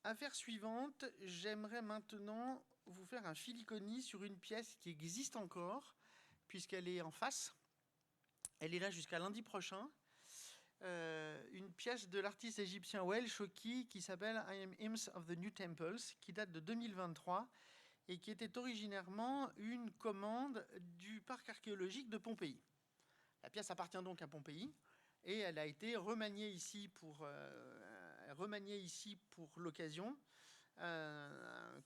Affaire suivante, j'aimerais maintenant vous faire un filiconis sur une pièce qui existe encore, puisqu'elle est en face. Elle est là jusqu'à lundi prochain. Une pièce de l'artiste égyptien Wael Choki qui s'appelle I Am Hymns of the New Temples, qui date de 2023 et qui était originairement une commande du parc archéologique de Pompéi. La pièce appartient donc à Pompéi et elle a été remaniée ici pour l'occasion,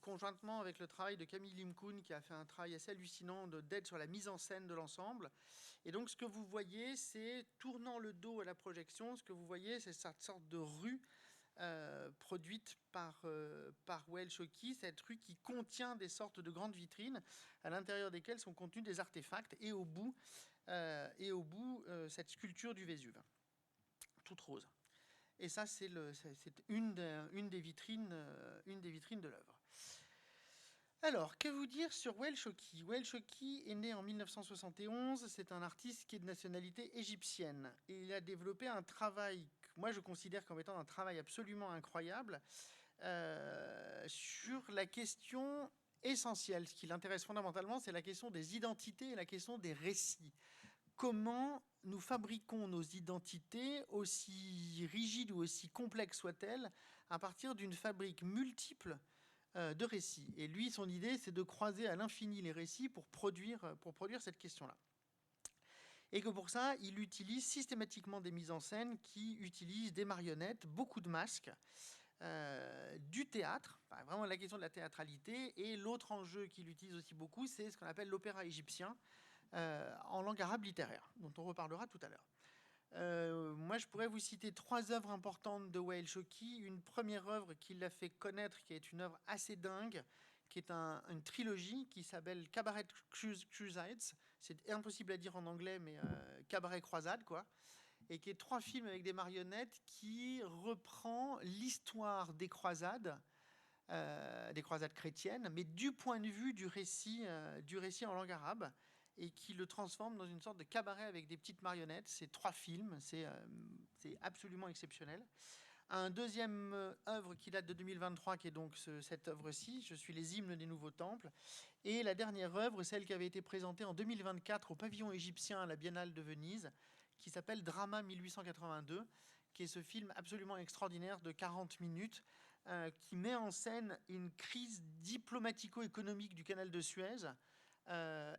conjointement avec le travail de Camille Limkoun, qui a fait un travail assez hallucinant d'aide sur la mise en scène de l'ensemble. Et donc ce que vous voyez, c'est, tournant le dos à la projection, ce que vous voyez, c'est cette sorte de rue produite par Wael Choki, cette rue qui contient des sortes de grandes vitrines à l'intérieur desquelles sont contenus des artefacts, et au bout, cette sculpture du Vésuve, toute rose. Et ça, c'est une des vitrines de l'œuvre. Alors, que vous dire sur Wael Choki? Wael Choki est né en 1971, c'est un artiste qui est de nationalité égyptienne. Et il a développé un travail que moi je considère comme étant un travail absolument incroyable sur la question essentielle. Ce qui l'intéresse fondamentalement, c'est la question des identités et la question des récits. Comment nous fabriquons nos identités, aussi rigides ou aussi complexes soient-elles, à partir d'une fabrique multiple de récits. Et lui, son idée, c'est de croiser à l'infini les récits pour produire cette question-là. Et que pour ça, il utilise systématiquement des mises en scène qui utilisent des marionnettes, beaucoup de masques, du théâtre, enfin, vraiment la question de la théâtralité. Et l'autre enjeu qu'il utilise aussi beaucoup, c'est ce qu'on appelle l'opéra égyptien, en langue arabe littéraire, dont on reparlera tout à l'heure. Moi, je pourrais vous citer 3 œuvres importantes de Wael Choki. Une première œuvre qui l'a fait connaître, qui est une œuvre assez dingue, qui est une trilogie qui s'appelle Cabaret Crusades. C'est impossible à dire en anglais, mais Cabaret Croisade, quoi. Et qui est 3 films avec des marionnettes qui reprend l'histoire des croisades chrétiennes, mais du point de vue du récit en langue arabe, et qui le transforme dans une sorte de cabaret avec des petites marionnettes. C'est 3 films, c'est absolument exceptionnel. Un deuxième œuvre qui date de 2023, qui est donc cette œuvre-ci, Je suis les hymnes des nouveaux temples. Et la dernière œuvre, celle qui avait été présentée en 2024 au pavillon égyptien à la Biennale de Venise, qui s'appelle Drama 1882, qui est ce film absolument extraordinaire de 40 minutes, qui met en scène une crise diplomatico-économique du canal de Suez,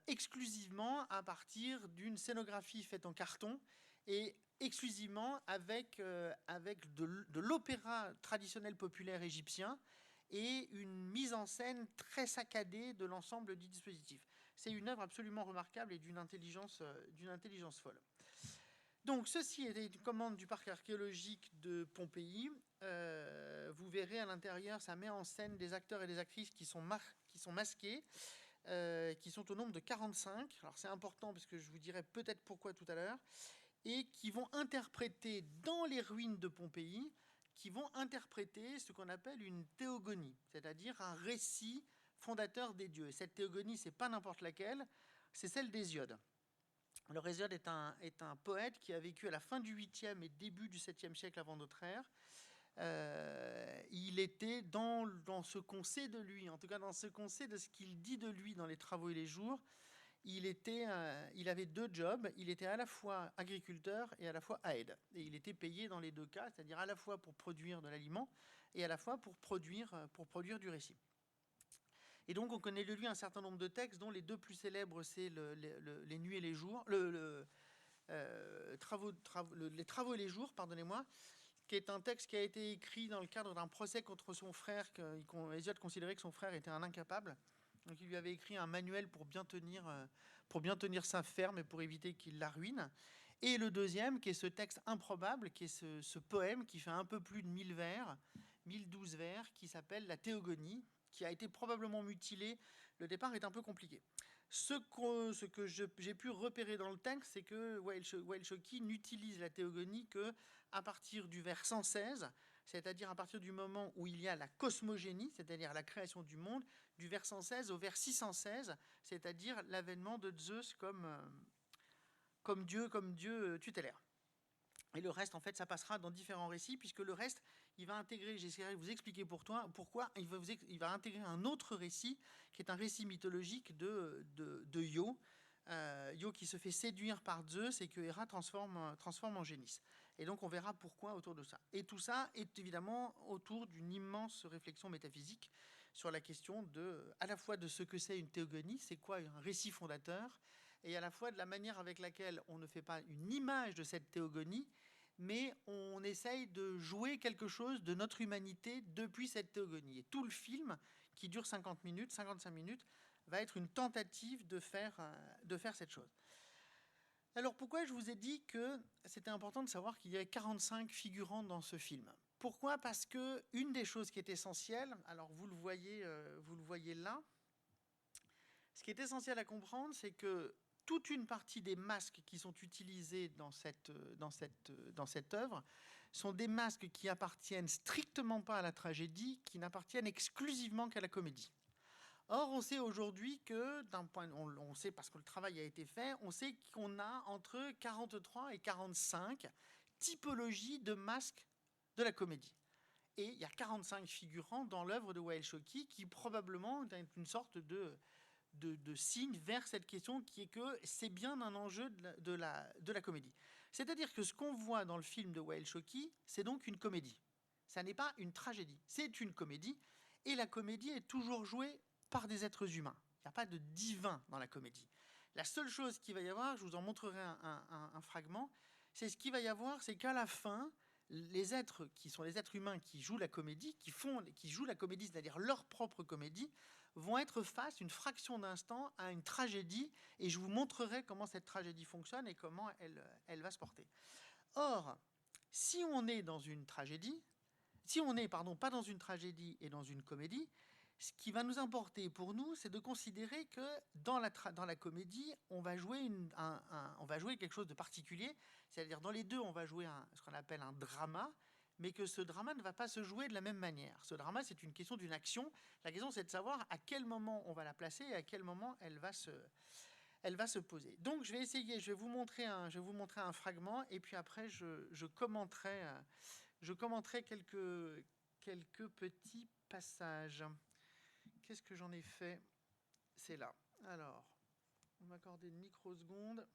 exclusivement à partir d'une scénographie faite en carton et exclusivement avec de l'opéra traditionnel populaire égyptien et une mise en scène très saccadée de l'ensemble du dispositif. C'est une œuvre absolument remarquable et d'une intelligence folle. Donc, ceci était une commande du parc archéologique de Pompéi. Vous verrez à l'intérieur, ça met en scène des acteurs et des actrices qui sont masqués, qui sont au nombre de 45. Alors, c'est important parce que je vous dirai peut-être pourquoi tout à l'heure. Et qui vont interpréter dans les ruines de Pompéi, qui vont interpréter ce qu'on appelle une théogonie, c'est-à-dire un récit fondateur des dieux. Et cette théogonie, c'est pas n'importe laquelle, c'est celle d'Hésiode. Alors Hésiode est un poète qui a vécu à la fin du 8e et début du 7e siècle avant notre ère. Il était dans ce qu'on sait de lui, en tout cas dans ce qu'on sait de ce qu'il dit de lui dans les Travaux et les Jours. Il avait 2 jobs. Il était à la fois agriculteur et à la fois aède. Et il était payé dans les 2 cas, c'est-à-dire à la fois pour produire de l'aliment et à la fois pour produire du récit. Et donc, on connaît de lui un certain nombre de textes, dont les 2 plus célèbres, c'est les Nuits et les Jours, les Travaux et les Jours, pardonnez-moi, qui est un texte qui a été écrit dans le cadre d'un procès contre son frère. Hésiode considérait que son frère était un incapable. Donc, il lui avait écrit un manuel pour bien tenir sa ferme et pour éviter qu'il la ruine. Et le deuxième, qui est ce texte improbable, qui est ce poème qui fait un peu plus de 1000 vers, 1012 vers, qui s'appelle La Théogonie, qui a été probablement mutilé. Le départ est un peu compliqué. Ce que j'ai pu repérer dans le texte, c'est que Wael Choki n'utilise la théogonie qu'à partir du vers 116, c'est-à-dire à partir du moment où il y a la cosmogénie, c'est-à-dire la création du monde, du vers 116 au vers 616, c'est-à-dire l'avènement de Zeus comme dieu tutélaire. Et le reste, en fait, ça passera dans différents récits, puisque le reste, il va intégrer, j'essaierai de vous expliquer pourquoi, il va intégrer un autre récit, qui est un récit mythologique de Io, Io qui se fait séduire par Zeus et que Héra transforme en génisse. Et donc on verra pourquoi autour de ça. Et tout ça est évidemment autour d'une immense réflexion métaphysique sur la question à la fois de ce que c'est une théogonie, c'est quoi un récit fondateur, et à la fois de la manière avec laquelle on ne fait pas une image de cette théogonie, mais on essaye de jouer quelque chose de notre humanité depuis cette théogonie. Et tout le film, qui dure 55 minutes, va être une tentative de faire cette chose. Alors pourquoi je vous ai dit que c'était important de savoir qu'il y avait 45 figurants dans ce film? Pourquoi? Parce que une des choses qui est essentielle, alors vous le voyez là, ce qui est essentiel à comprendre, c'est que toute une partie des masques qui sont utilisés dans cette œuvre sont des masques qui appartiennent strictement pas à la tragédie, qui n'appartiennent exclusivement qu'à la comédie. Or, on sait aujourd'hui que, on sait parce que le travail a été fait, on sait qu'on a entre 43 et 45 typologies de masques de la comédie. Et il y a 45 figurants dans l'œuvre de Wael Shocki qui probablement est une sorte de signe vers cette question qui est que c'est bien un enjeu de la comédie. C'est-à-dire que ce qu'on voit dans le film de Wael Shocki, c'est donc une comédie. Ça n'est pas une tragédie, c'est une comédie. Et la comédie est toujours jouée par des êtres humains. Il n'y a pas de divin dans la comédie. La seule chose qu'il va y avoir, je vous en montrerai un fragment, c'est ce qu'il va y avoir, c'est qu'à la fin, les êtres qui sont les êtres humains qui jouent la comédie, qui jouent la comédie, c'est-à-dire leur propre comédie, vont être face, une fraction d'instant, à une tragédie, et je vous montrerai comment cette tragédie fonctionne et comment elle va se porter. Or, si on est dans une tragédie, si on n'est pas dans une tragédie et dans une comédie, ce qui va nous importer pour nous, c'est de considérer que dans la comédie, on va jouer quelque chose de particulier, c'est-à-dire dans les deux, on va jouer ce qu'on appelle un drama, mais que ce drama ne va pas se jouer de la même manière. Ce drama, c'est une question d'une action. La question, c'est de savoir à quel moment on va la placer et à quel moment elle va se poser. Donc, je vais vous montrer un fragment, et puis après, je commenterai quelques petits passages. Qu'est-ce que j'en ai fait? C'est là. Alors, on va m'accorder une microseconde.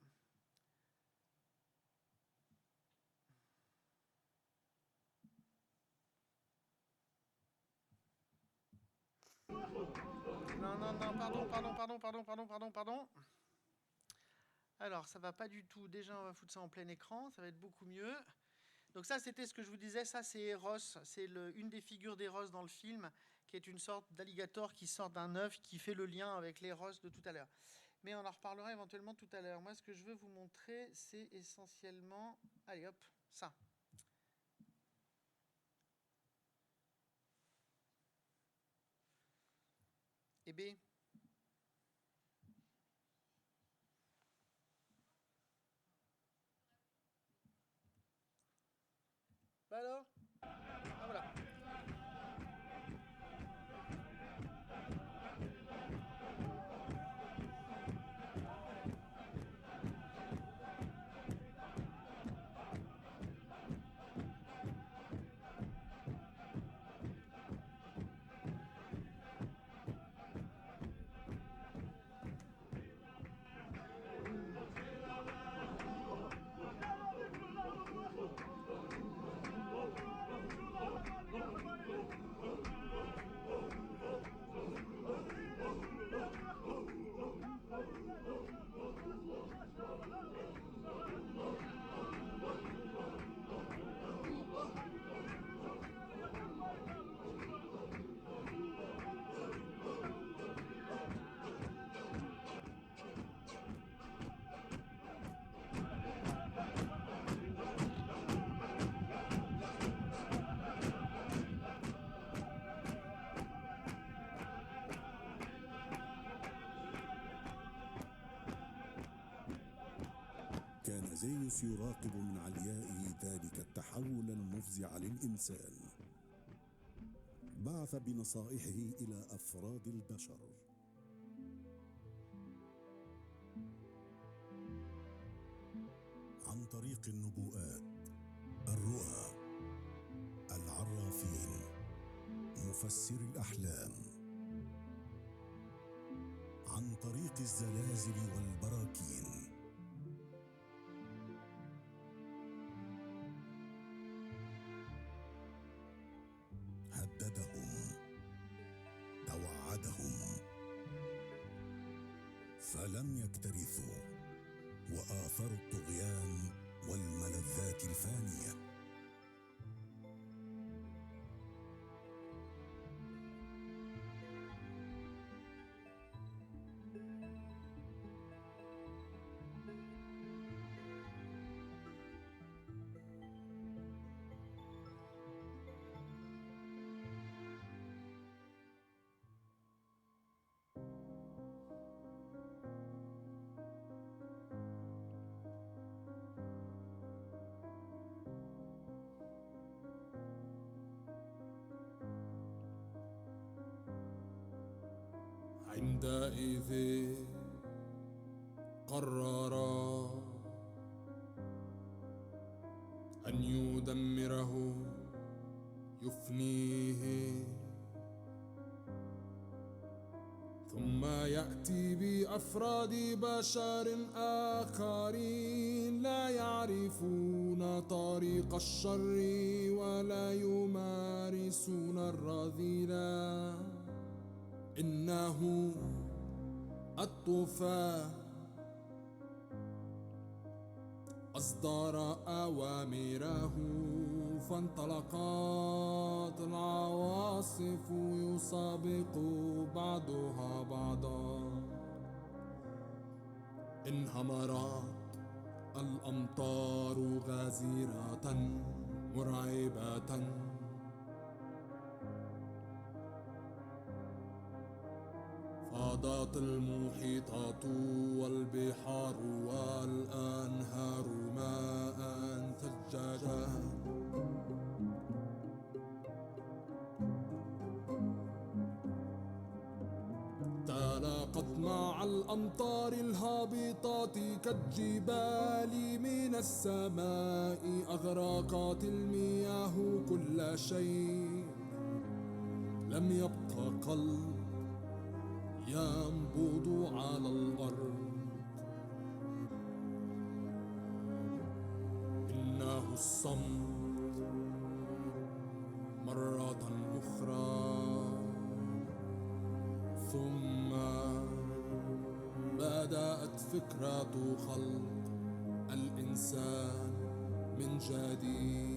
Non, pardon. Alors, ça va pas du tout. Déjà, on va foutre ça en plein écran. Ça va être beaucoup mieux. Donc ça, c'était ce que je vous disais. Ça, c'est Eros. C'est une des figures d'Eros dans le film, qui est une sorte d'alligator qui sort d'un œuf, qui fait le lien avec l'Eros de tout à l'heure. Mais on en reparlera éventuellement tout à l'heure. Moi, ce que je veux vous montrer, c'est essentiellement... Allez, hop, ça. Et B. Bah alors? Ah voilà. كان زيوس يراقب من عليائه ذلك التحول المفزع للإنسان. بعث بنصائحه إلى أفراد البشر. عن طريق النبوءات، الرؤى، العقل العرافين مفسر الأحلام عن طريق الزلازل والبراكين. هددهم، توعدهم، فلم يكترثوا وآثروا الطغيان والملذات الفانية. عندئذ قرر أن يدمره يفنيه، ثم يأتي بأفراد بشر آخرين لا يعرفون طريق الشر ولا يمارسون الرذيلة. إنه الطوفان أصدر أوامره، فانطلقت العواصف يسابق بعضها بعضا. انهمرت الأمطار غزيرة مرعبة، فاضت المحيطات والبحار والأنهار ماء ثجاجا. تلاقت مع الأمطار الهابطات كالجبال من السماء، أغرقت المياه كل شيء، لم يبق قلب ينبض على الأرض. إنه الصمت مرة أخرى، ثم بدأت فكرة خلق الإنسان من جديد.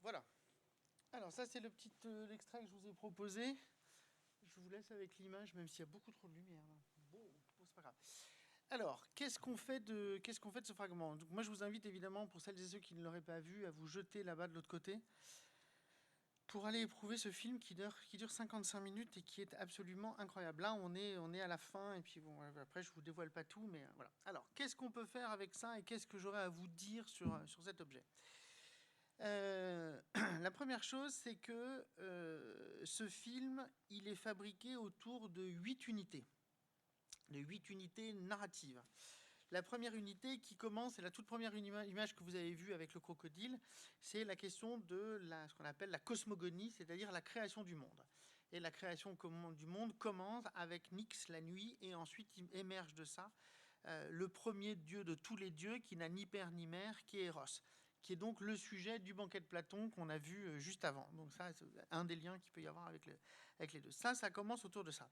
Voilà. Alors ça c'est le petit l'extrait que je vous ai proposé. Je vous laisse avec l'image, même s'il y a beaucoup trop de lumière. Bon, c'est pas grave. Alors, qu'est-ce qu'on fait de ce fragment? Donc, moi, je vous invite évidemment, pour celles et ceux qui ne l'auraient pas vu, à vous jeter là-bas de l'autre côté, pour aller éprouver ce film qui dure 55 minutes et qui est absolument incroyable. Là, on est à la fin, et puis bon, après, je vous dévoile pas tout, mais voilà. Alors, qu'est-ce qu'on peut faire avec ça, et qu'est-ce que j'aurais à vous dire sur cet objet? La première chose, c'est que ce film, il est fabriqué autour de 8 unités. de 8 unités narratives. La première unité qui commence, et la toute première image que vous avez vue avec le crocodile, c'est la question de ce qu'on appelle la cosmogonie, c'est-à-dire la création du monde. Et la création du monde commence avec Nyx, la nuit, et ensuite il émerge de ça le premier dieu de tous les dieux qui n'a ni père ni mère, qui est Eros, qui est donc le sujet du banquet de Platon qu'on a vu juste avant. Donc ça, c'est un des liens qu'il peut y avoir avec les deux. Ça commence autour de ça.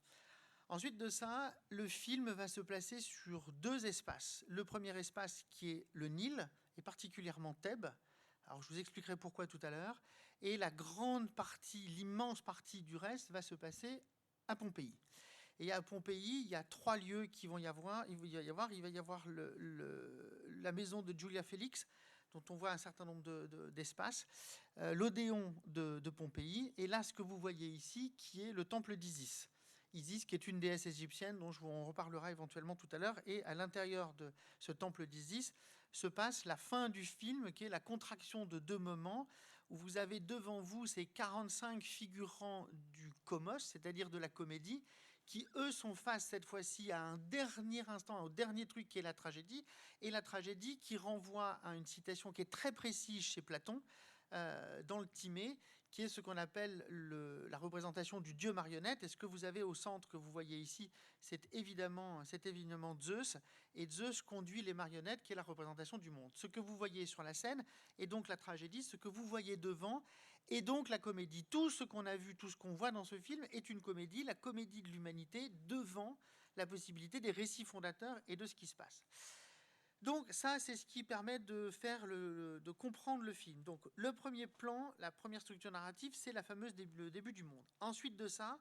Ensuite de ça, le film va se placer sur deux espaces. Le premier espace qui est le Nil, et particulièrement Thèbes. Alors je vous expliquerai pourquoi tout à l'heure. Et la grande partie, l'immense partie du reste va se passer à Pompéi. Et à Pompéi, il y a 3 lieux qui vont y avoir. Il va y avoir la maison de Julia Félix, dont on voit un certain nombre d'espaces, l'Odéon de Pompéi, et là, ce que vous voyez ici, qui est le temple d'Isis. Isis, qui est une déesse égyptienne, dont on reparlera éventuellement tout à l'heure, et à l'intérieur de ce temple d'Isis se passe la fin du film, qui est la contraction de 2 moments, où vous avez devant vous ces 45 figurants du komos, c'est-à-dire de la comédie, qui, eux, sont face, cette fois-ci, à un dernier instant, au dernier truc qui est la tragédie, et la tragédie qui renvoie à une citation qui est très précise chez Platon, dans le Timée, qui est ce qu'on appelle la représentation du dieu marionnette. Et ce que vous avez au centre, que vous voyez ici, c'est évidemment Zeus, et Zeus conduit les marionnettes, qui est la représentation du monde. Ce que vous voyez sur la scène est donc la tragédie, ce que vous voyez devant est donc la comédie. Tout ce qu'on a vu, tout ce qu'on voit dans ce film est une comédie, la comédie de l'humanité devant la possibilité des récits fondateurs et de ce qui se passe. Donc ça, c'est ce qui permet de comprendre le film. Donc le premier plan, la première structure narrative, c'est le début du monde. Ensuite de ça,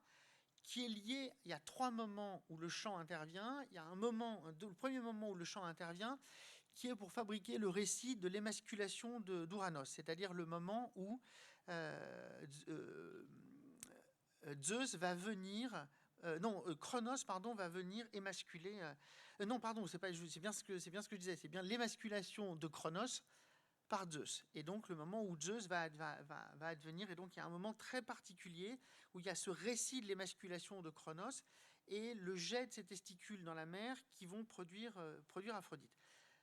qui est lié, il y a 3 moments où le chant intervient. Il y a le premier moment où le chant intervient, qui est pour fabriquer le récit de l'émasculation d'Ouranos, c'est-à-dire le moment où Zeus va venir... Cronos, va venir émasculer. C'est bien ce que je disais. C'est bien l'émasculation de Cronos par Zeus. Et donc le moment où Zeus va advenir. Et donc il y a un moment très particulier où il y a ce récit de l'émasculation de Cronos et le jet de ses testicules dans la mer qui vont produire Aphrodite.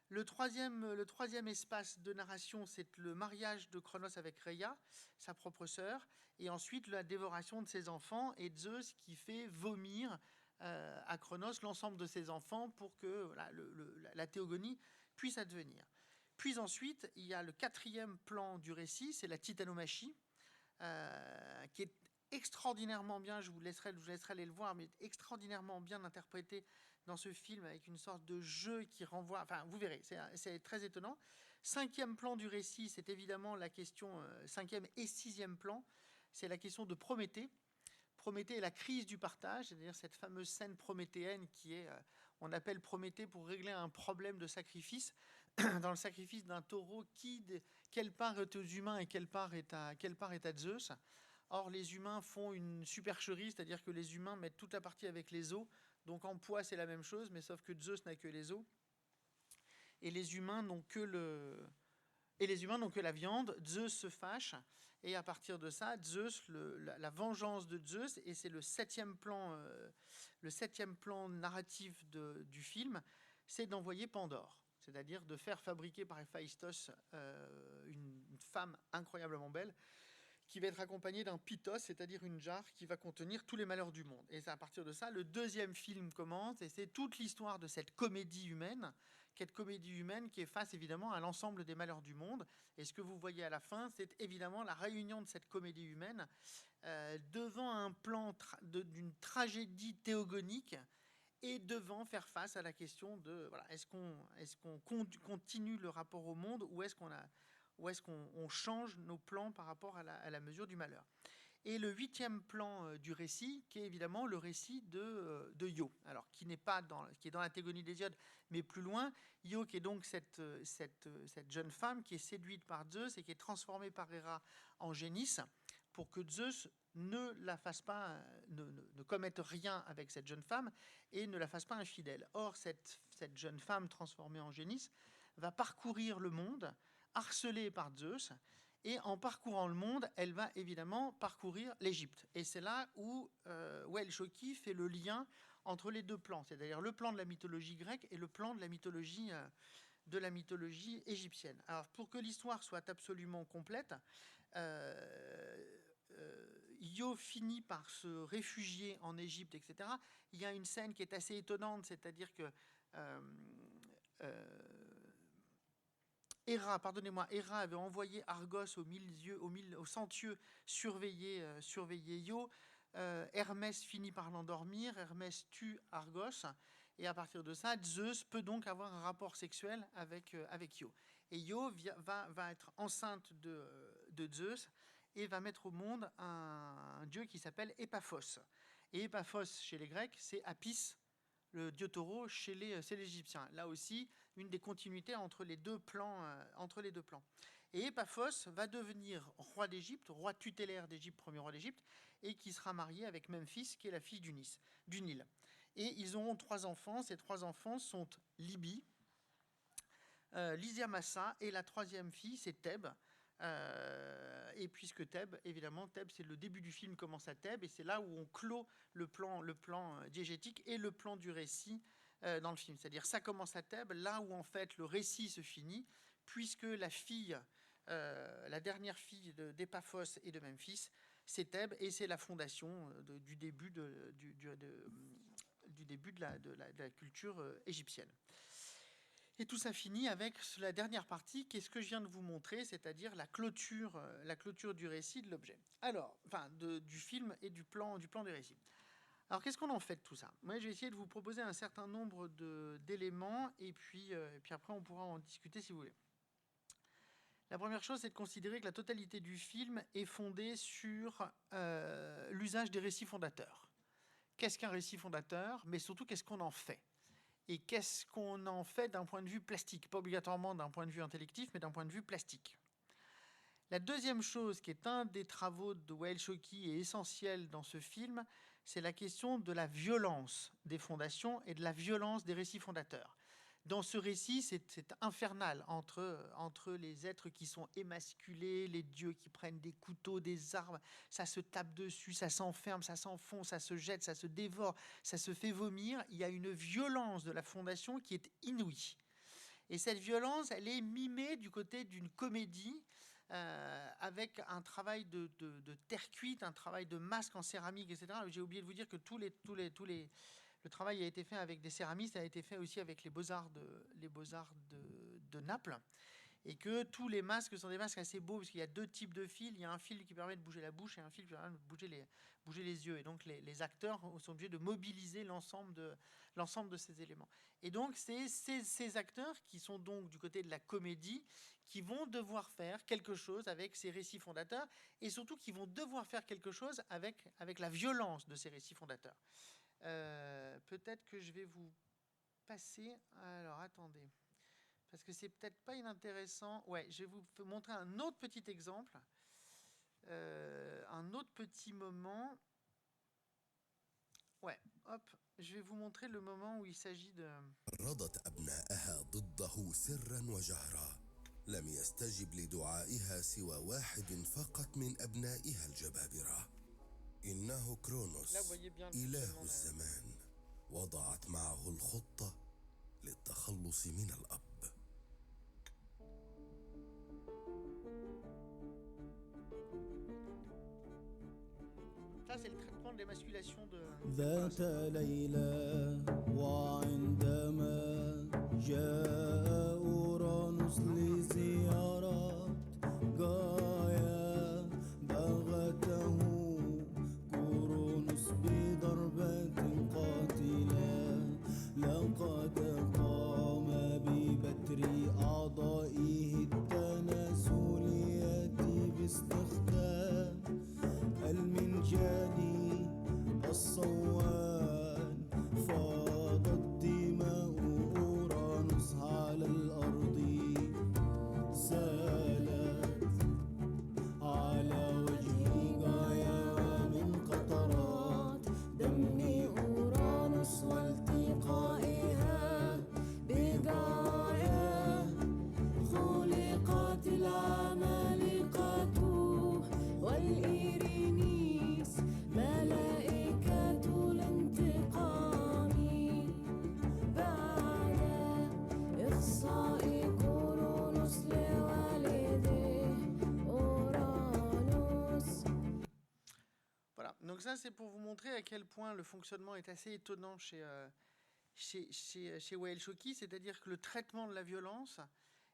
Le troisième espace de narration, c'est le mariage de Cronos avec Rhéia, sa propre sœur, et ensuite la dévoration de ses enfants, et Zeus qui fait vomir à Cronos l'ensemble de ses enfants pour que la théogonie puisse advenir. Puis ensuite, il y a le 4e plan du récit, c'est la titanomachie, qui est extraordinairement bien, je vous laisserai aller le voir, mais extraordinairement bien interprété dans ce film, avec une sorte de jeu qui renvoie... Enfin, vous verrez, c'est très étonnant. 5e plan du récit, c'est évidemment la question... 5e et 6e plan, c'est la question de Prométhée. Prométhée est la crise du partage, c'est-à-dire cette fameuse scène prométhéenne qui est... on appelle Prométhée pour régler un problème de sacrifice. Dans le sacrifice d'un taureau, quelle part est aux humains et quelle part est à Zeus. Or, les humains font une supercherie, c'est-à-dire que les humains mettent toute la partie avec les os. Donc en poids, c'est la même chose, mais sauf que Zeus n'a que les os. Et les humains n'ont que la viande. Zeus se fâche. Et à partir de ça, la vengeance de Zeus, et c'est le 7e plan narratif du film, c'est d'envoyer Pandore. C'est-à-dire de faire fabriquer par Héphaïstos une femme incroyablement belle, qui va être accompagné d'un pythos, c'est-à-dire une jarre qui va contenir tous les malheurs du monde. Et c'est à partir de ça, le 2e film commence, et c'est toute l'histoire de cette comédie humaine qui est face évidemment à l'ensemble des malheurs du monde. Et ce que vous voyez à la fin, c'est évidemment la réunion de cette comédie humaine devant un plan d'une tragédie théogonique, et devant faire face à la question de est-ce qu'on continue le rapport au monde, ou est-ce qu'on change nos plans par rapport à la mesure du malheur. Et le 8e plan du récit, qui est évidemment le récit de Io, alors qui est dans la Théogonie d'Hésiode, mais plus loin. Io, qui est donc cette jeune femme qui est séduite par Zeus et qui est transformée par Héra en génisse, pour que Zeus ne la fasse pas, ne commette rien avec cette jeune femme et ne la fasse pas infidèle. Or, cette jeune femme transformée en génisse va parcourir le monde, harcelée par Zeus, et en parcourant le monde, elle va évidemment parcourir l'Égypte. Et c'est là où El Choki fait le lien entre les deux plans, c'est-à-dire le plan de la mythologie grecque et le plan de la mythologie égyptienne. Alors, pour que l'histoire soit absolument complète, Io finit par se réfugier en Égypte, etc. Il y a une scène qui est assez étonnante, c'est-à-dire que Héra avait envoyé Argos au cent-yeux surveiller Io. Hermès finit par l'endormir, Hermès tue Argos, et à partir de ça, Zeus peut donc avoir un rapport sexuel avec Io. Et Io va être enceinte de Zeus et va mettre au monde un dieu qui s'appelle Épaphos. Et Épaphos, chez les Grecs, c'est Apis, le dieu taureau, chez les Égyptiens. Là aussi, une des continuités entre les deux plans. Et Épaphos va devenir roi d'Égypte, roi tutélaire d'Égypte, premier roi d'Égypte, et qui sera marié avec Memphis, qui est la fille du Nil. Et ils auront 3 enfants. Ces 3 enfants sont Libye, Lysiamassa, et la 3e fille, c'est Thèbes. Et puisque Thèbes, c'est le début du film, commence à Thèbes, et c'est là où on clôt le plan diégétique et le plan du récit dans le film. C'est-à-dire, ça commence à Thèbes, là où en fait le récit se finit, puisque la dernière fille d'Épaphos et de Memphis, c'est Thèbes, et c'est la fondation du début de la culture égyptienne. Et tout ça finit avec la dernière partie, qui est ce que je viens de vous montrer, c'est-à-dire la clôture du récit, de l'objet. Alors, du film et du plan du récit. Alors, qu'est-ce qu'on en fait de tout ça? Moi, je vais essayer de vous proposer un certain nombre d'éléments, et puis après, on pourra en discuter si vous voulez. La première chose, c'est de considérer que la totalité du film est fondée sur l'usage des récits fondateurs. Qu'est-ce qu'un récit fondateur? Mais surtout, qu'est-ce qu'on en fait? Et qu'est-ce qu'on en fait d'un point de vue plastique? Pas obligatoirement d'un point de vue intellectif, mais d'un point de vue plastique. La deuxième chose, qui est un des travaux de Wael Shawky et essentiel dans ce film, c'est la question de la violence des fondations et de la violence des récits fondateurs. Dans ce récit, c'est infernal entre les êtres qui sont émasculés, les dieux qui prennent des couteaux, des armes, ça se tape dessus, ça s'enferme, ça s'enfonce, ça se jette, ça se dévore, ça se fait vomir. Il y a une violence de la fondation qui est inouïe. Et cette violence, elle est mimée du côté d'une comédie avec un travail de terre cuite, un travail de masque en céramique, etc. J'ai oublié de vous dire que le travail a été fait avec des céramistes, a été fait aussi avec les Beaux-Arts de Naples, et que tous les masques sont des masques assez beaux, parce qu'il y a 2 types de fils. Il y a un fil qui permet de bouger la bouche et un fil qui permet de bouger les yeux. Et donc les acteurs sont obligés de mobiliser l'ensemble de ces éléments. Et donc c'est ces acteurs qui sont donc du côté de la comédie qui vont devoir faire quelque chose avec ces récits fondateurs, et surtout qui vont devoir faire quelque chose avec la violence de ces récits fondateurs. Peut-être que je vais vous passer. Alors attendez, parce que c'est peut-être pas inintéressant. Ouais, je vais vous montrer un autre petit exemple, un autre petit moment. Ouais, hop, je vais vous montrer le moment où il s'agit de. رضت أبنائها ضده سرا وجهرا لم يستجب لدعائها سوى واحد فقط من أبنائها الجبابرة إنه كرونوس إله الزمان وضعت معه الخطة للتخلص من الأب. Ça, c'est le traitement de l'émasculation de. ذات ليلة وعندما جاء أورانوس لزيارة جايا بغته كورونوس بضربة قاتلة لقد قام ببتر أعضائه التناسلية باستخدام المنجاني الصوان فاضت دماؤه Donc ça, c'est pour vous montrer à quel point le fonctionnement est assez étonnant chez Wael Choki, c'est-à-dire que le traitement de la violence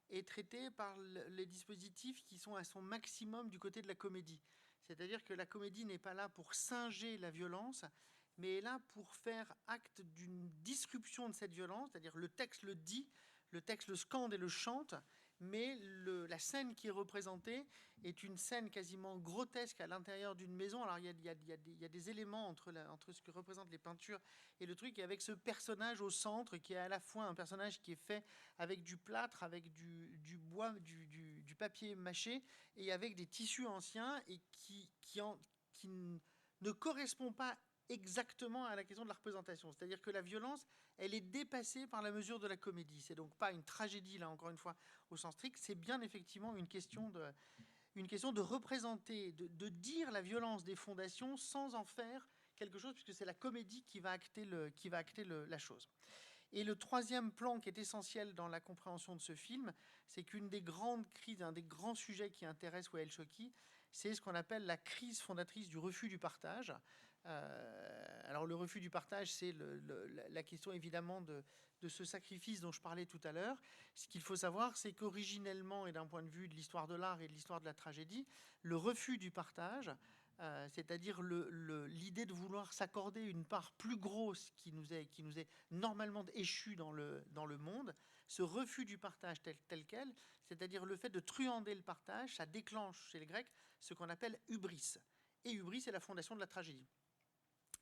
est traité par les dispositifs qui sont à son maximum du côté de la comédie. C'est-à-dire que la comédie n'est pas là pour singer la violence, mais est là pour faire acte d'une disruption de cette violence, c'est-à-dire le texte le dit, le texte le scande et le chante, mais la scène qui est représentée est une scène quasiment grotesque à l'intérieur d'une maison. Alors il y a des éléments entre ce que représentent les peintures et le truc, et avec ce personnage au centre qui est à la fois un personnage qui est fait avec du plâtre, avec du bois, du papier mâché, et avec des tissus anciens, et qui ne correspond pas exactement à la question de la représentation. C'est-à-dire que la violence, elle est dépassée par la mesure de la comédie. C'est donc pas une tragédie, là, encore une fois, au sens strict. C'est bien effectivement une question de représenter, de dire la violence des fondations sans en faire quelque chose, puisque c'est la comédie qui va acter la chose. Et le troisième plan qui est essentiel dans la compréhension de ce film, c'est qu'une des grandes crises, un des grands sujets qui intéresse Wael Choki, c'est ce qu'on appelle la crise fondatrice du refus du partage. Alors le refus du partage, c'est la question évidemment de ce sacrifice dont je parlais tout à l'heure. Ce qu'il faut savoir, c'est qu'originellement, et d'un point de vue de l'histoire de l'art et de l'histoire de la tragédie, le refus du partage, c'est-à-dire l'idée de vouloir s'accorder une part plus grosse qui nous est normalement échue dans le monde, ce refus du partage tel quel, c'est-à-dire le fait de truander le partage, ça déclenche chez les Grecs ce qu'on appelle hubris. Et hubris, c'est la fondation de la tragédie.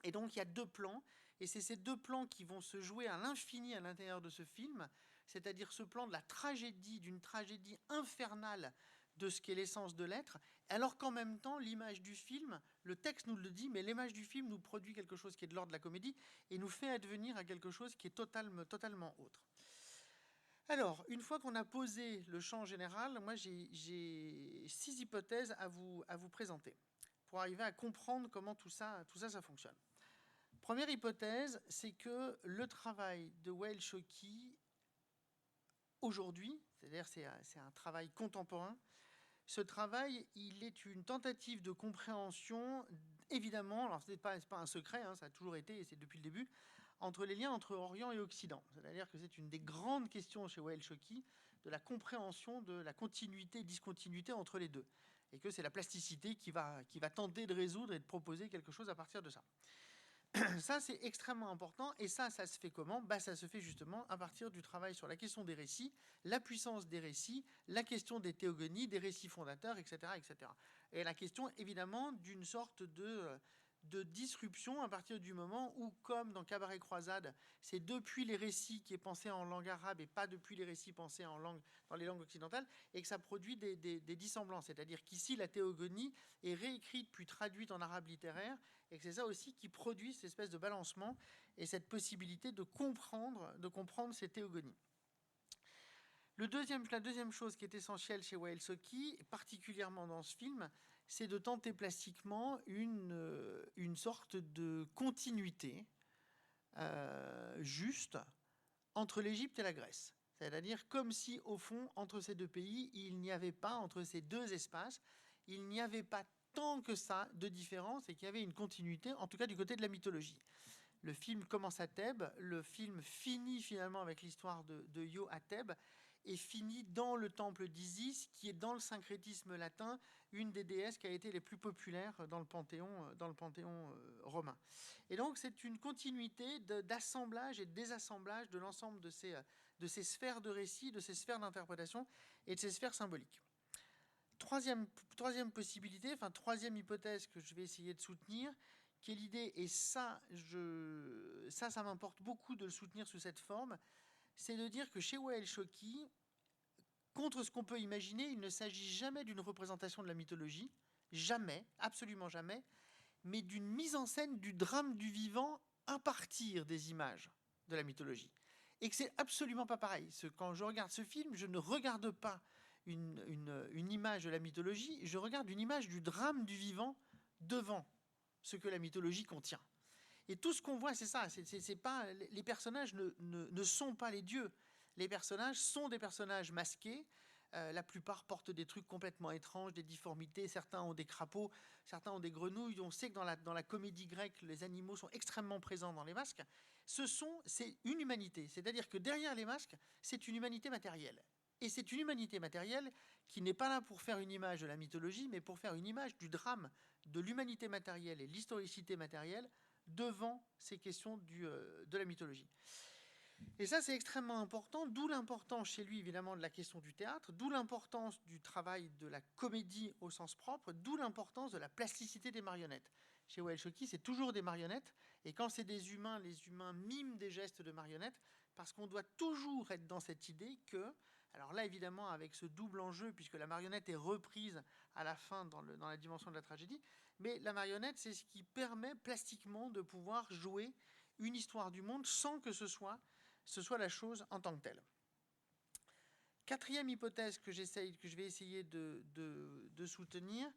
Et donc il y a deux plans, et c'est ces deux plans qui vont se jouer à l'infini à l'intérieur de ce film, c'est-à-dire ce plan de la tragédie, d'une tragédie infernale de ce qu'est l'essence de l'être, alors qu'en même temps, l'image du film, le texte nous le dit, mais l'image du film nous produit quelque chose qui est de l'ordre de la comédie et nous fait advenir à quelque chose qui est totalement autre. Alors, une fois qu'on a posé le champ général, moi j'ai 6 hypothèses à vous présenter pour arriver à comprendre comment tout ça fonctionne. Première hypothèse, c'est que le travail de Wael Choki, aujourd'hui, c'est-à-dire c'est un travail contemporain, ce travail, il est une tentative de compréhension, évidemment, alors ce n'est pas un secret, hein, ça a toujours été, et c'est depuis le début, entre les liens entre Orient et Occident. C'est-à-dire que c'est une des grandes questions chez Wael Choki, de la compréhension de la continuité et discontinuité entre les deux. Et que c'est la plasticité qui va tenter de résoudre et de proposer quelque chose à partir de ça. Ça, c'est extrêmement important. Et ça se fait comment ? Ça se fait justement à partir du travail sur la question des récits, la puissance des récits, la question des théogonies, des récits fondateurs, etc. etc. Et la question, évidemment, d'une sorte de disruption à partir du moment où, comme dans Cabaret Croisade, c'est depuis les récits qui est pensé en langue arabe et pas depuis les récits pensés dans les langues occidentales, et que ça produit des dissemblances. C'est-à-dire qu'ici, la théogonie est réécrite puis traduite en arabe littéraire, et que c'est ça aussi qui produit cette espèce de balancement et cette possibilité de comprendre ces théogonies. La deuxième chose qui est essentielle chez Wael Choki, particulièrement dans ce film, c'est de tenter plastiquement une sorte de continuité juste entre l'Égypte et la Grèce. C'est-à-dire comme si, au fond, entre ces deux pays, il n'y avait pas, entre ces deux espaces, il n'y avait pas tant que ça de différence et qu'il y avait une continuité, en tout cas du côté de la mythologie. Le film commence à Thèbes, le film finit finalement avec l'histoire de Io à Thèbes, et finit dans le temple d'Isis, qui est dans le syncrétisme latin, une des déesses qui a été les plus populaires dans le panthéon romain. Et donc c'est une continuité d'assemblage et de désassemblage de l'ensemble de ces sphères de récit, de ces sphères d'interprétation et de ces sphères symboliques. Troisième possibilité, troisième hypothèse que je vais essayer de soutenir, qui est l'idée, et ça m'importe beaucoup de le soutenir sous cette forme, c'est de dire que chez Wael Choki, contre ce qu'on peut imaginer, il ne s'agit jamais d'une représentation de la mythologie, jamais, absolument jamais, mais d'une mise en scène du drame du vivant à partir des images de la mythologie. Et que c'est absolument pas pareil. Quand je regarde ce film, je ne regarde pas une image de la mythologie, je regarde une image du drame du vivant devant ce que la mythologie contient. Et tout ce qu'on voit, c'est ça. C'est pas, les personnages ne sont pas les dieux. Les personnages sont des personnages masqués, La plupart portent des trucs complètement étranges, des difformités. Certains ont des crapauds, certains ont des grenouilles. On sait que dans la comédie grecque, les animaux sont extrêmement présents dans les masques. C'est une humanité. C'est-à-dire que derrière les masques, c'est une humanité matérielle. Et c'est une humanité matérielle qui n'est pas là pour faire une image de la mythologie, mais pour faire une image du drame de l'humanité matérielle et de l'historicité matérielle devant ces questions de la mythologie. Et ça, c'est extrêmement important, d'où l'importance chez lui, évidemment, de la question du théâtre, d'où l'importance du travail de la comédie au sens propre, d'où l'importance de la plasticité des marionnettes. Chez Wael Shawky, c'est toujours des marionnettes, et quand c'est des humains, les humains miment des gestes de marionnettes, parce qu'on doit toujours être dans cette idée que, alors là, évidemment, avec ce double enjeu, puisque la marionnette est reprise à la fin dans la dimension de la tragédie, mais la marionnette, c'est ce qui permet plastiquement de pouvoir jouer une histoire du monde sans que ce soit la chose en tant que telle. Quatrième hypothèse que je vais essayer de soutenir,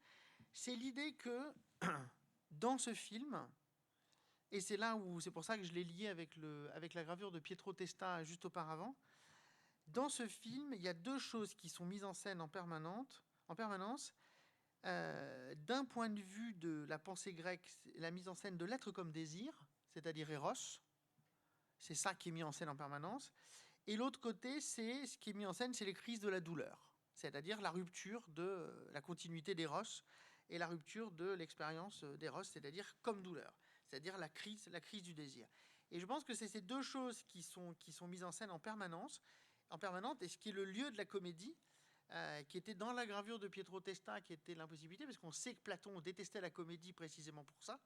c'est l'idée que dans ce film, et c'est pour ça que je l'ai lié avec la gravure de Pietro Testa juste auparavant, dans ce film, il y a deux choses qui sont mises en scène en permanence. D'un point de vue de la pensée grecque, la mise en scène de l'être comme désir, c'est-à-dire Eros. C'est ça qui est mis en scène en permanence. Et l'autre côté, ce qui est mis en scène, c'est les crises de la douleur, c'est-à-dire la rupture de la continuité d'Eros et la rupture de l'expérience d'Eros, c'est-à-dire comme douleur, c'est-à-dire la crise du désir. Et je pense que c'est ces deux choses qui sont mises en scène en permanente, et ce qui est le lieu de la comédie, qui était dans la gravure de Pietro Testa, qui était l'impossibilité, parce qu'on sait que Platon détestait la comédie précisément pour ça.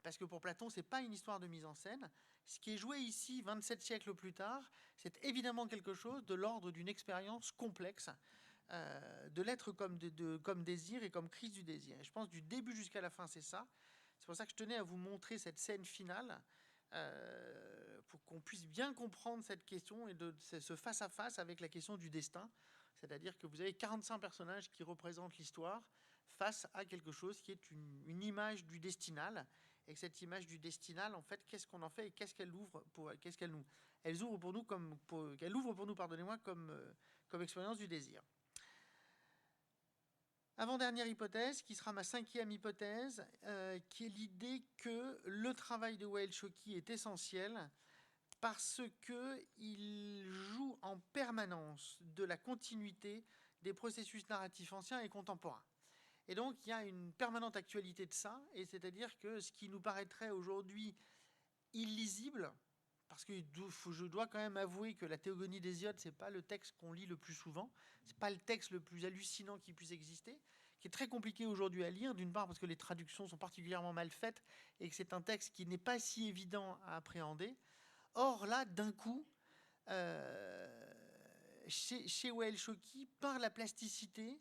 Parce que pour Platon, ce n'est pas une histoire de mise en scène. Ce qui est joué ici, 27 siècles plus tard, c'est évidemment quelque chose de l'ordre d'une expérience complexe de l'être comme désir et comme crise du désir. Et je pense du début jusqu'à la fin, c'est ça. C'est pour ça que je tenais à vous montrer cette scène finale pour qu'on puisse bien comprendre cette question et ce face-à-face avec la question du destin. C'est-à-dire que vous avez 45 personnages qui représentent l'histoire face à quelque chose qui est une image du destinal. Et que cette image du destinal, en fait, qu'est-ce qu'on en fait et qu'est-ce qu'elle ouvre elle ouvre pour nous comme expérience du désir. Avant-dernière hypothèse, qui sera ma cinquième hypothèse, qui est l'idée que le travail de Wael Shawky est essentiel parce qu'il joue en permanence de la continuité des processus narratifs anciens et contemporains. Et donc, il y a une permanente actualité de ça, et c'est-à-dire que ce qui nous paraîtrait aujourd'hui illisible, parce que je dois quand même avouer que la Théogonie d'Hésiode, ce n'est pas le texte qu'on lit le plus souvent, ce n'est pas le texte le plus hallucinant qui puisse exister, qui est très compliqué aujourd'hui à lire, d'une part parce que les traductions sont particulièrement mal faites, et que c'est un texte qui n'est pas si évident à appréhender. Or là, d'un coup, chez Wael Shawky, par la plasticité,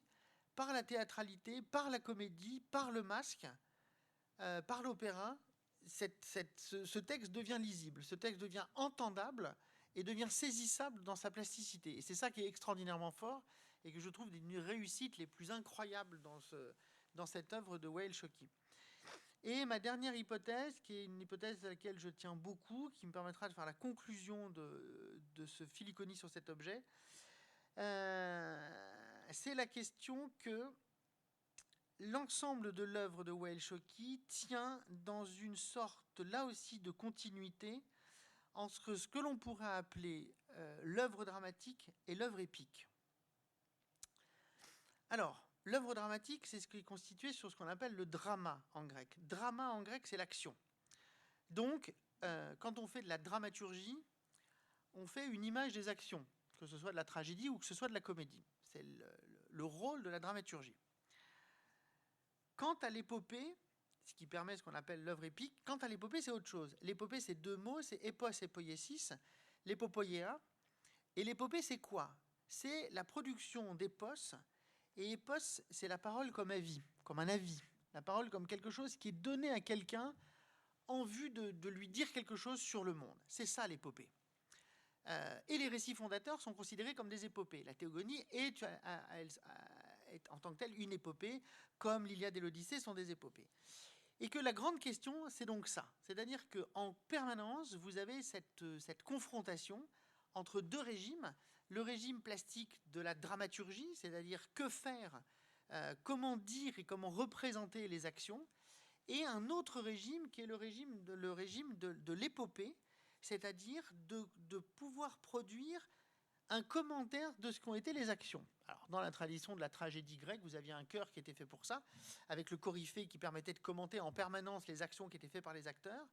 par la théâtralité, par la comédie, par le masque, par l'opéra, ce texte devient lisible, ce texte devient entendable et devient saisissable dans sa plasticité. Et c'est ça qui est extraordinairement fort et que je trouve une réussite les plus incroyables dans cette œuvre de Wael Shawky. Et ma dernière hypothèse, qui est une hypothèse à laquelle je tiens beaucoup, qui me permettra de faire la conclusion de ce Philyconie sur cet objet, c'est la question que l'ensemble de l'œuvre de Wael Shawky tient dans une sorte, là aussi, de continuité entre ce que l'on pourrait appeler l'œuvre dramatique et l'œuvre épique. Alors, l'œuvre dramatique, c'est ce qui est constitué sur ce qu'on appelle le drama en grec. Drama en grec, c'est l'action. Donc, quand on fait de la dramaturgie, on fait une image des actions, que ce soit de la tragédie ou que ce soit de la comédie. C'est le rôle de la dramaturgie. Quant à l'épopée, ce qui permet ce qu'on appelle l'œuvre épique, quant à l'épopée, c'est autre chose. L'épopée, c'est deux mots, c'est épos et poiesis, l'épopoiéa. Et l'épopée, c'est quoi? C'est la production d'épos. Et épos, c'est la parole comme avis, comme un avis. La parole comme quelque chose qui est donné à quelqu'un en vue de lui dire quelque chose sur le monde. C'est ça l'épopée. Et les récits fondateurs sont considérés comme des épopées. La Théogonie est en tant que telle une épopée, comme l'Iliade et l'Odyssée sont des épopées. Et que la grande question, c'est donc ça. C'est-à-dire qu'en permanence, vous avez cette confrontation entre deux régimes. Le régime plastique de la dramaturgie, c'est-à-dire que faire, comment dire et comment représenter les actions, et un autre régime qui est le régime de l'épopée, c'est-à-dire de pouvoir produire un commentaire de ce qu'ont été les actions. Alors, dans la tradition de la tragédie grecque, vous aviez un chœur qui était fait pour ça, avec le coryphée qui permettait de commenter en permanence les actions qui étaient faites par les acteurs.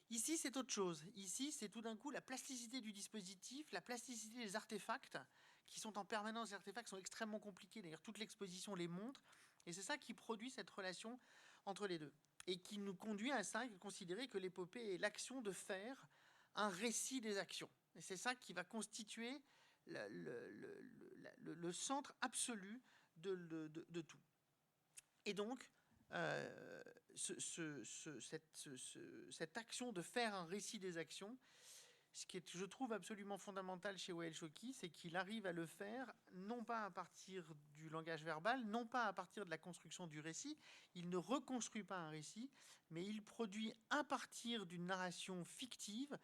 Ici, c'est autre chose. Ici, c'est tout d'un coup la plasticité du dispositif, la plasticité des artefacts, qui sont en permanence. Les artefacts sont extrêmement compliqués. D'ailleurs, toute l'exposition les montre. Et c'est ça qui produit cette relation entre les deux. Et qui nous conduit à ça, à considérer que l'épopée est l'action de faire un récit des actions. Et c'est ça qui va constituer le centre absolu de tout. Et donc, cette action de faire un récit des actions, ce qui est, je trouve, absolument fondamental chez Wael Choquui, c'est qu'il arrive à le faire non pas à partir du langage verbal, non pas à partir de la construction du récit. Il ne reconstruit pas un récit, mais il produit à partir d'une narration fictive,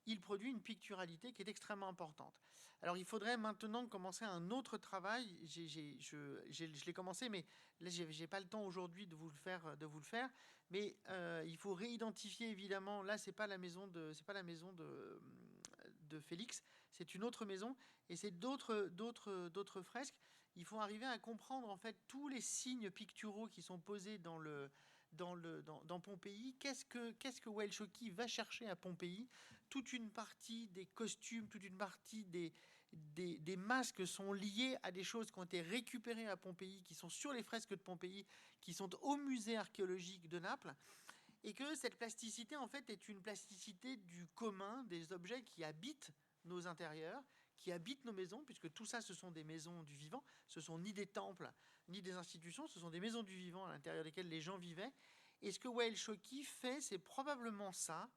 il produit une picturalité qui est extrêmement importante. Alors il faudrait maintenant commencer un autre travail. Je l'ai commencé, mais là j'ai pas le temps aujourd'hui de vous le faire. Mais il faut réidentifier évidemment. Là c'est pas la maison de Félix, c'est une autre maison et c'est d'autres fresques. Il faut arriver à comprendre en fait tous les signes picturaux qui sont posés dans Pompéi. Qu'est-ce que Wael Choquui va chercher à Pompéi? Toute une partie des costumes, toute une partie des masques sont liés à des choses qui ont été récupérées à Pompéi, qui sont sur les fresques de Pompéi, qui sont au musée archéologique de Naples, et que cette plasticité en fait est une plasticité du commun des objets qui habitent nos intérieurs, qui habitent nos maisons, puisque tout ça ce sont des maisons du vivant, ce sont ni des temples ni des institutions, ce sont des maisons du vivant à l'intérieur desquelles les gens vivaient. Et ce que Wael Choquui fait, c'est probablement ça.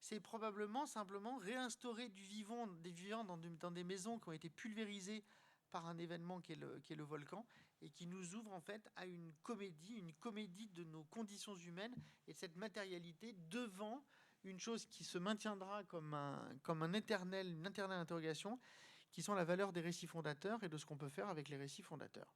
C'est probablement simplement réinstaurer des vivants dans des maisons qui ont été pulvérisées par un événement qui est le volcan, et qui nous ouvre en fait à une comédie de nos conditions humaines et de cette matérialité devant une chose qui se maintiendra comme une éternelle interrogation, qui sont la valeur des récits fondateurs et de ce qu'on peut faire avec les récits fondateurs.